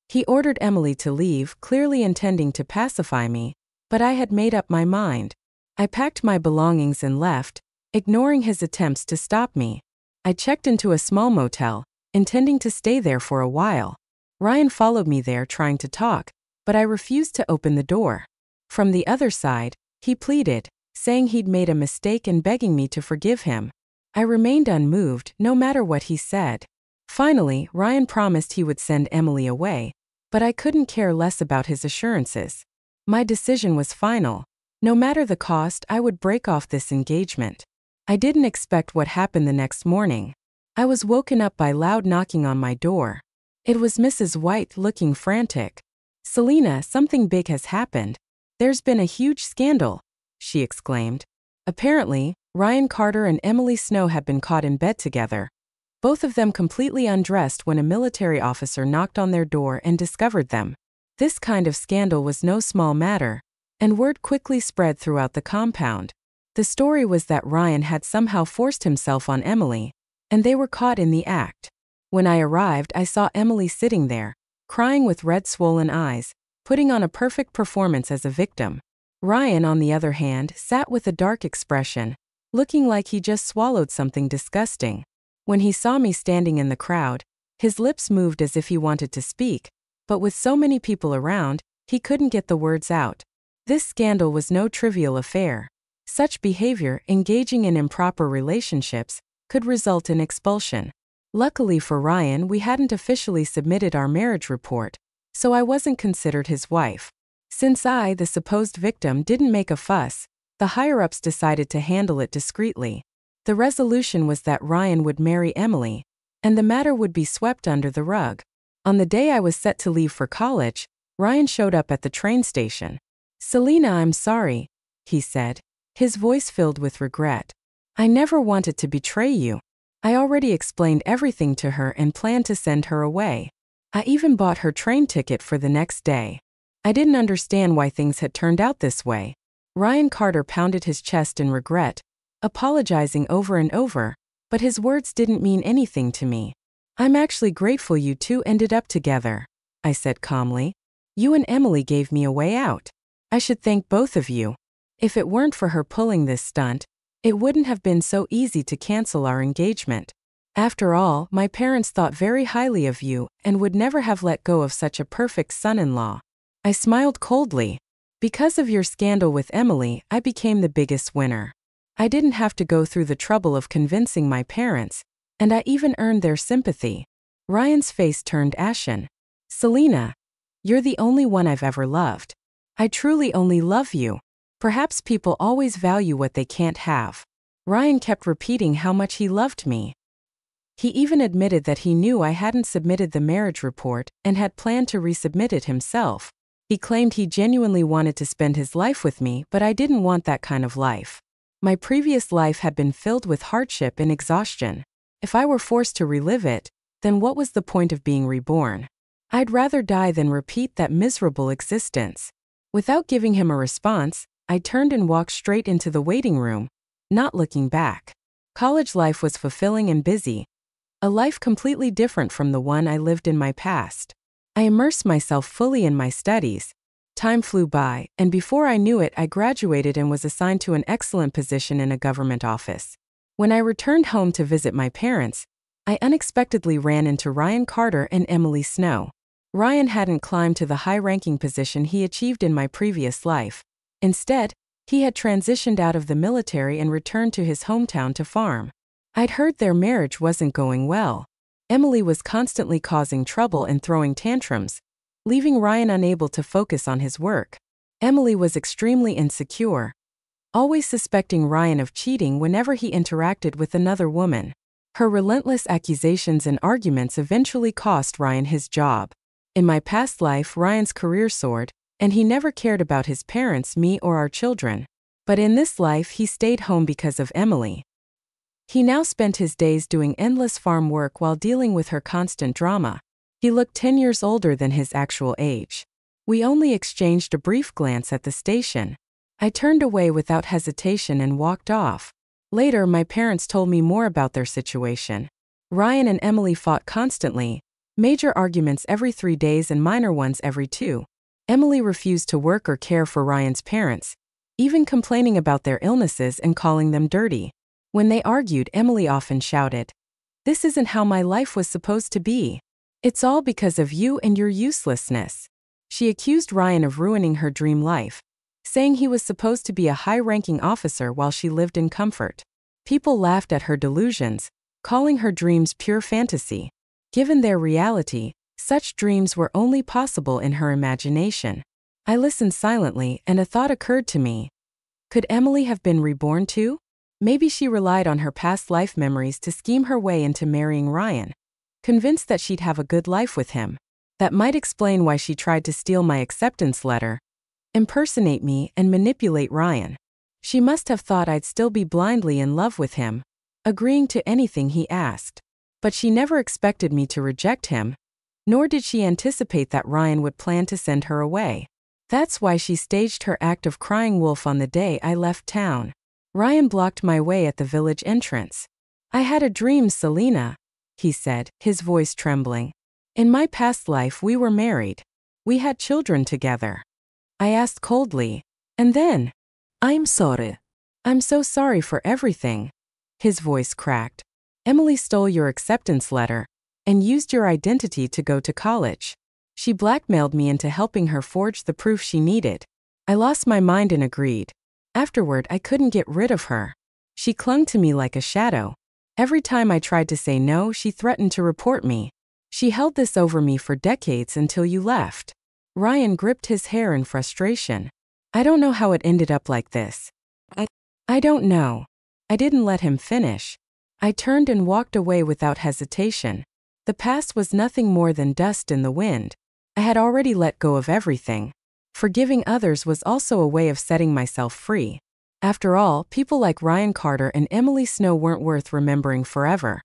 He ordered Emily to leave, clearly intending to pacify me, but I had made up my mind. I packed my belongings and left, ignoring his attempts to stop me. I checked into a small motel, intending to stay there for a while. Ryan followed me there trying to talk, but I refused to open the door. From the other side, he pleaded, saying he'd made a mistake and begging me to forgive him. I remained unmoved, no matter what he said. Finally, Ryan promised he would send Emily away, but I couldn't care less about his assurances. My decision was final. No matter the cost, I would break off this engagement. I didn't expect what happened the next morning. I was woken up by loud knocking on my door. It was Mrs. White, looking frantic. Selena, something big has happened. There's been a huge scandal, she exclaimed. Apparently, Ryan Carter and Emily Snow had been caught in bed together, both of them completely undressed when a military officer knocked on their door and discovered them. This kind of scandal was no small matter, and word quickly spread throughout the compound. The story was that Ryan had somehow forced himself on Emily, and they were caught in the act. When I arrived, I saw Emily sitting there, crying with red swollen eyes, putting on a perfect performance as a victim. Ryan, on the other hand, sat with a dark expression, looking like he just swallowed something disgusting. When he saw me standing in the crowd, his lips moved as if he wanted to speak, but with so many people around, he couldn't get the words out. This scandal was no trivial affair. Such behavior, engaging in improper relationships, could result in expulsion. Luckily for Ryan, we hadn't officially submitted our marriage report, so I wasn't considered his wife. Since I, the supposed victim, didn't make a fuss, the higher-ups decided to handle it discreetly. The resolution was that Ryan would marry Emily, and the matter would be swept under the rug. On the day I was set to leave for college, Ryan showed up at the train station. Selena, I'm sorry, he said, his voice filled with regret. I never wanted to betray you. I already explained everything to her and planned to send her away. I even bought her train ticket for the next day. I didn't understand why things had turned out this way. Ryan Carter pounded his chest in regret, apologizing over and over, but his words didn't mean anything to me. I'm actually grateful you two ended up together, I said calmly. You and Emily gave me a way out. I should thank both of you. If it weren't for her pulling this stunt, it wouldn't have been so easy to cancel our engagement. After all, my parents thought very highly of you and would never have let go of such a perfect son-in-law. I smiled coldly. Because of your scandal with Emily, I became the biggest winner. I didn't have to go through the trouble of convincing my parents, and I even earned their sympathy. Ryan's face turned ashen. Selena, you're the only one I've ever loved. I truly only love you. Perhaps people always value what they can't have. Ryan kept repeating how much he loved me. He even admitted that he knew I hadn't submitted the marriage report and had planned to resubmit it himself. He claimed he genuinely wanted to spend his life with me, but I didn't want that kind of life. My previous life had been filled with hardship and exhaustion. If I were forced to relive it, then what was the point of being reborn? I'd rather die than repeat that miserable existence. Without giving him a response, I turned and walked straight into the waiting room, not looking back. College life was fulfilling and busy, a life completely different from the one I lived in my past. I immersed myself fully in my studies. Time flew by, and before I knew it, I graduated and was assigned to an excellent position in a government office. When I returned home to visit my parents, I unexpectedly ran into Ryan Carter and Emily Snow. Ryan hadn't climbed to the high-ranking position he achieved in my previous life. Instead, he had transitioned out of the military and returned to his hometown to farm. I'd heard their marriage wasn't going well. Emily was constantly causing trouble and throwing tantrums, leaving Ryan unable to focus on his work. Emily was extremely insecure, always suspecting Ryan of cheating whenever he interacted with another woman. Her relentless accusations and arguments eventually cost Ryan his job. In my past life, Ryan's career soared, and he never cared about his parents, me, or our children. But in this life, he stayed home because of Emily. He now spent his days doing endless farm work while dealing with her constant drama. He looked 10 years older than his actual age. We only exchanged a brief glance at the station. I turned away without hesitation and walked off. Later, my parents told me more about their situation. Ryan and Emily fought constantly, major arguments every 3 days and minor ones every 2. Emily refused to work or care for Ryan's parents, even complaining about their illnesses and calling them dirty. When they argued, Emily often shouted, "This isn't how my life was supposed to be. It's all because of you and your uselessness." She accused Ryan of ruining her dream life, saying he was supposed to be a high-ranking officer while she lived in comfort. People laughed at her delusions, calling her dreams pure fantasy. Given their reality, such dreams were only possible in her imagination. I listened silently, and a thought occurred to me. Could Emily have been reborn too? Maybe she relied on her past life memories to scheme her way into marrying Ryan, convinced that she'd have a good life with him. That might explain why she tried to steal my acceptance letter, impersonate me, and manipulate Ryan. She must have thought I'd still be blindly in love with him, agreeing to anything he asked. But she never expected me to reject him, nor did she anticipate that Ryan would plan to send her away. That's why she staged her act of crying wolf on the day I left town. Ryan blocked my way at the village entrance. "I had a dream, Selena," he said, his voice trembling. "In my past life we were married. We had children together." I asked coldly, "And then?" I'm sorry. "I'm so sorry for everything." His voice cracked. "Emily stole your acceptance letter and used your identity to go to college. She blackmailed me into helping her forge the proof she needed." I lost my mind and agreed. Afterward, I couldn't get rid of her. She clung to me like a shadow. Every time I tried to say no, she threatened to report me. She held this over me for decades until you left. Ryan gripped his hair in frustration. "I don't know how it ended up like this. I don't know." I didn't let him finish. I turned and walked away without hesitation. The past was nothing more than dust in the wind. I had already let go of everything. Forgiving others was also a way of setting myself free. After all, people like Ryan Carter and Emily Snow weren't worth remembering forever.